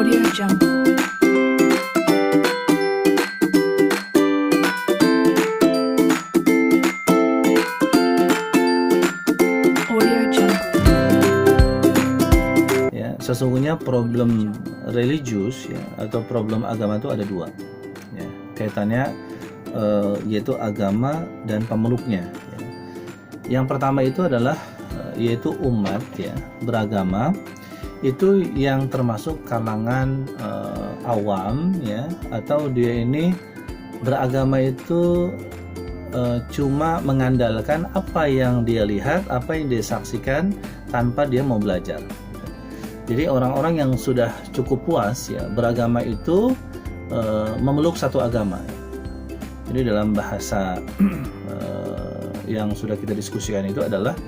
Audio Jungle. Audio Jungle. Ya, sesungguhnya problem religius ya atau problem agama itu ada dua. Ya, kaitannya yaitu agama dan pemeluknya. Ya. Yang pertama itu adalah yaitu umat ya beragama itu yang termasuk kalangan awam ya, atau dia ini beragama itu cuma mengandalkan apa yang dia lihat, apa yang dia saksikan tanpa dia mau belajar. Jadi orang-orang yang sudah cukup puas ya beragama itu memeluk satu agama. Jadi dalam bahasa yang sudah kita diskusikan itu adalah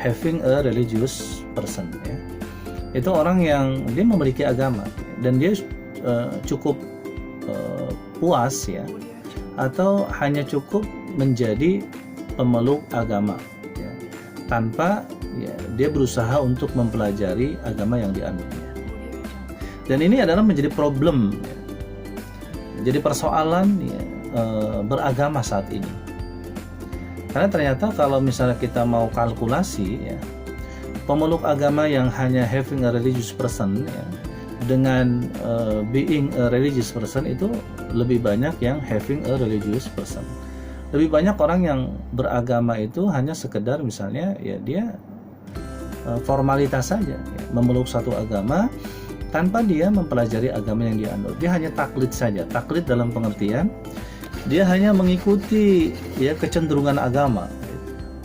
having a religious person ya. Itu orang yang dia memiliki agama dan dia cukup puas ya, atau hanya cukup menjadi pemeluk agama ya, tanpa ya, dia berusaha untuk mempelajari agama yang dianutnya. Dan ini adalah menjadi problem ya, jadi persoalan ya, beragama saat ini. Karena ternyata kalau misalnya kita mau kalkulasi ya, pemeluk agama yang hanya having a religious person ya, dengan being a religious person itu lebih banyak yang having a religious person. Lebih banyak orang yang beragama itu hanya sekedar misalnya ya dia formalitas saja ya, memeluk satu agama tanpa dia mempelajari agama yang dia anut. Dia hanya taklid saja. Taklid dalam pengertian dia hanya mengikuti ya kecenderungan agama.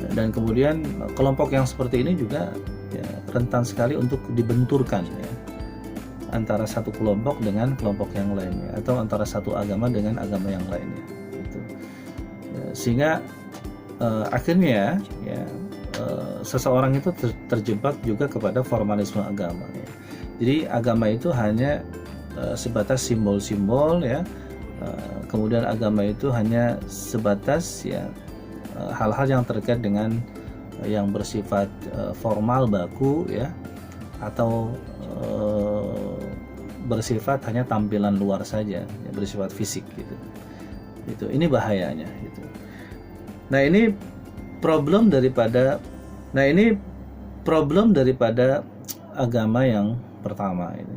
Dan kemudian kelompok yang seperti ini juga ya, rentan sekali untuk dibenturkan ya, antara satu kelompok dengan kelompok yang lainnya, atau antara satu agama dengan agama yang lainnya gitu. Ya, sehingga akhirnya ya, seseorang itu terjebak juga kepada formalisme agama ya. Jadi agama itu hanya sebatas simbol-simbol ya, kemudian agama itu hanya sebatas ya hal-hal yang terkait dengan yang bersifat formal baku ya, atau bersifat hanya tampilan luar saja ya, bersifat fisik gitu. Ini bahayanya gitu. Nah ini problem daripada agama yang pertama ini.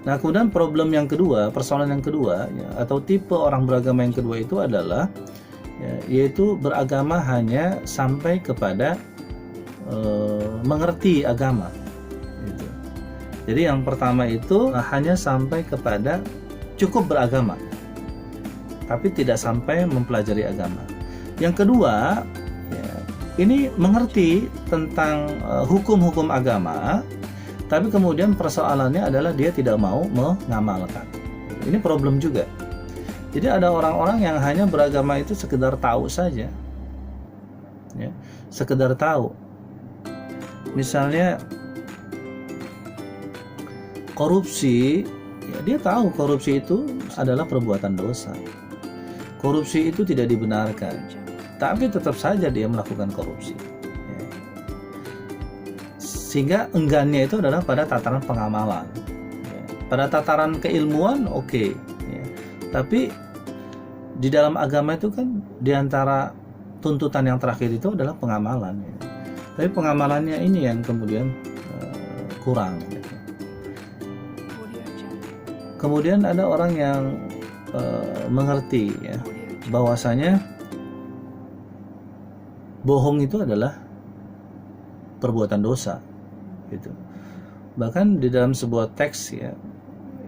Nah kemudian problem yang kedua, persoalan yang kedua ya, atau tipe orang beragama yang kedua itu adalah ya, yaitu beragama hanya sampai kepada mengerti agama gitu. Jadi yang pertama itu hanya sampai kepada cukup beragama tapi tidak sampai mempelajari agama. Yang kedua ya, ini mengerti tentang hukum-hukum agama tapi kemudian persoalannya adalah dia tidak mau mengamalkan. Ini problem juga. Jadi ada orang-orang yang hanya beragama itu sekedar tahu saja ya, sekedar tahu. Misalnya korupsi ya, dia tahu korupsi itu adalah perbuatan dosa, korupsi itu tidak dibenarkan, tapi tetap saja dia melakukan korupsi ya. Sehingga enggannya itu adalah pada tataran pengamalan ya. Pada tataran keilmuan oke ya. Tapi di dalam agama itu kan diantara tuntutan yang terakhir itu adalah pengamalan ya. Tapi pengamalannya ini yang kemudian kurang ya. Kemudian ada orang yang mengerti ya bahwasanya bohong itu adalah perbuatan dosa gitu. Bahkan di dalam sebuah teks ya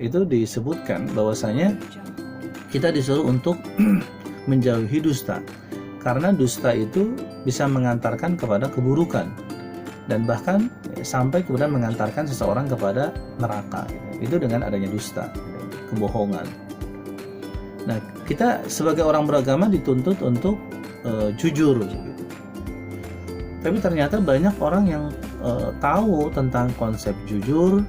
itu disebutkan bahwasanya kita disuruh untuk menjauhi dusta, karena dusta itu bisa mengantarkan kepada keburukan dan bahkan sampai kemudian mengantarkan seseorang kepada neraka. Itu dengan adanya dusta, kebohongan. Nah, kita sebagai orang beragama dituntut untuk jujur gitu. Tapi ternyata banyak orang yang tahu tentang konsep jujur,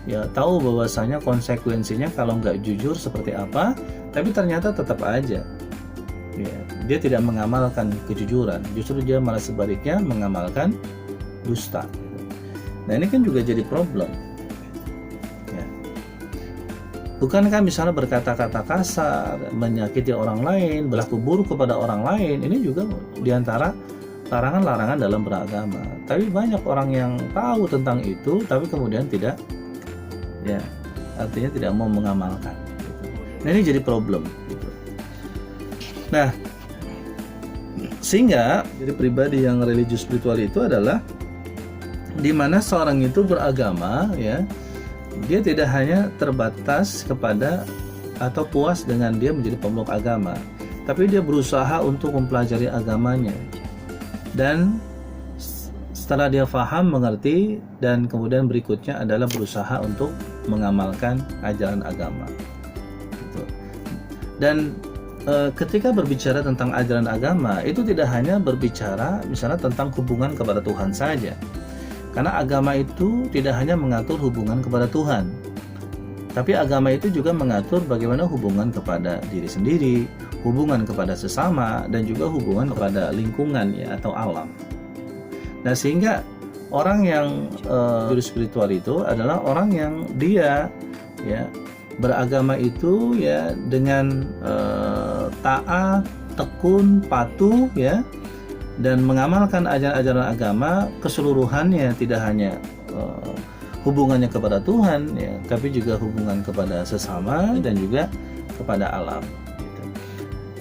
ya tahu bahwasanya konsekuensinya kalau nggak jujur seperti apa, tapi ternyata tetap aja ya, dia tidak mengamalkan kejujuran, justru dia malah sebaliknya mengamalkan dusta. Nah ini kan juga jadi problem. Ya. Bukankah misalnya berkata-kata kasar, menyakiti orang lain, berlaku buruk kepada orang lain, ini juga diantara larangan-larangan dalam beragama. Tapi banyak orang yang tahu tentang itu, tapi kemudian tidak, ya, artinya tidak mau mengamalkan. Nah, ini jadi problem. Gitu. Nah, sehingga jadi pribadi yang religius spiritual itu adalah di mana seorang itu beragama, ya, dia tidak hanya terbatas kepada atau puas dengan dia menjadi pemeluk agama, tapi dia berusaha untuk mempelajari agamanya. Dan setelah dia faham, mengerti, dan kemudian berikutnya adalah berusaha untuk mengamalkan ajaran agama. Gitu. Dan ketika berbicara tentang ajaran agama, itu tidak hanya berbicara misalnya tentang hubungan kepada Tuhan saja. Karena agama itu tidak hanya mengatur hubungan kepada Tuhan, tapi agama itu juga mengatur bagaimana hubungan kepada diri sendiri, hubungan kepada sesama, dan juga hubungan kepada lingkungan, ya, atau alam. Nah, sehingga orang yang guru spiritual itu adalah orang yang dia, ya, beragama itu, ya, dengan taat, tekun, patuh, ya, dan mengamalkan ajaran-ajaran agama keseluruhannya, tidak hanya hubungannya kepada Tuhan, ya, tapi juga hubungan kepada sesama dan juga kepada alam. Gitu.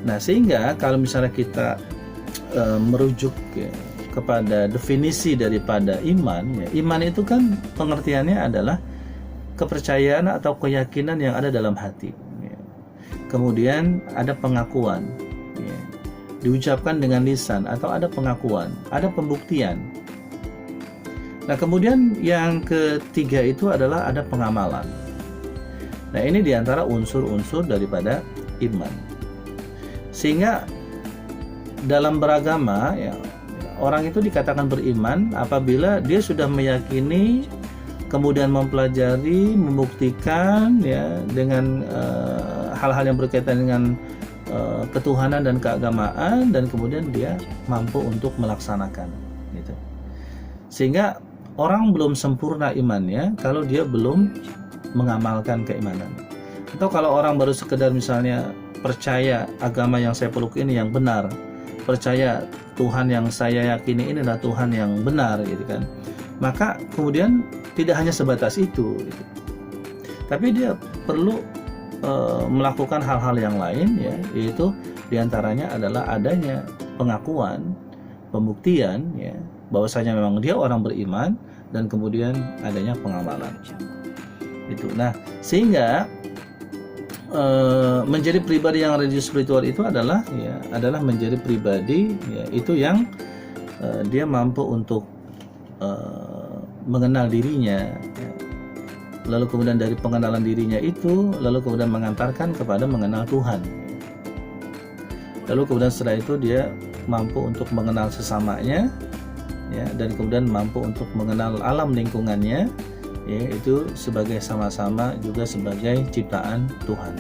Nah, sehingga kalau misalnya kita merujuk, ya, kepada definisi daripada iman, ya, iman itu kan pengertiannya adalah kepercayaan atau keyakinan yang ada dalam hati, ya. Kemudian ada pengakuan, ya, diucapkan dengan lisan, atau ada pengakuan, ada pembuktian. Nah, kemudian yang ketiga itu adalah ada pengamalan. Nah, ini diantara unsur-unsur daripada iman. Sehingga dalam beragama, ya, orang itu dikatakan beriman apabila dia sudah meyakini, kemudian mempelajari, membuktikan, ya, dengan hal-hal yang berkaitan dengan ketuhanan dan keagamaan, dan kemudian dia mampu untuk melaksanakan, gitu. Sehingga orang belum sempurna imannya kalau dia belum mengamalkan keimanan. Atau kalau orang baru sekedar misalnya percaya agama yang saya peluk ini yang benar, percaya Tuhan yang saya yakini ini adalah Tuhan yang benar, gitu kan, maka kemudian tidak hanya sebatas itu, gitu. Tapi dia perlu melakukan hal-hal yang lain, ya, yaitu diantaranya adalah adanya pengakuan, pembuktian, ya, bahwasanya memang dia orang beriman, dan kemudian adanya pengamalan. Itu. Nah, sehingga menjadi pribadi yang religius spiritual itu adalah, ya, adalah menjadi pribadi, ya, itu yang dia mampu untuk mengenal dirinya, ya. Lalu kemudian dari pengenalan dirinya itu, lalu kemudian mengantarkan kepada mengenal Tuhan. Lalu kemudian setelah itu dia mampu untuk mengenal sesamanya, ya, dan kemudian mampu untuk mengenal alam lingkungannya, ya, itu sebagai sama-sama juga sebagai ciptaan Tuhan.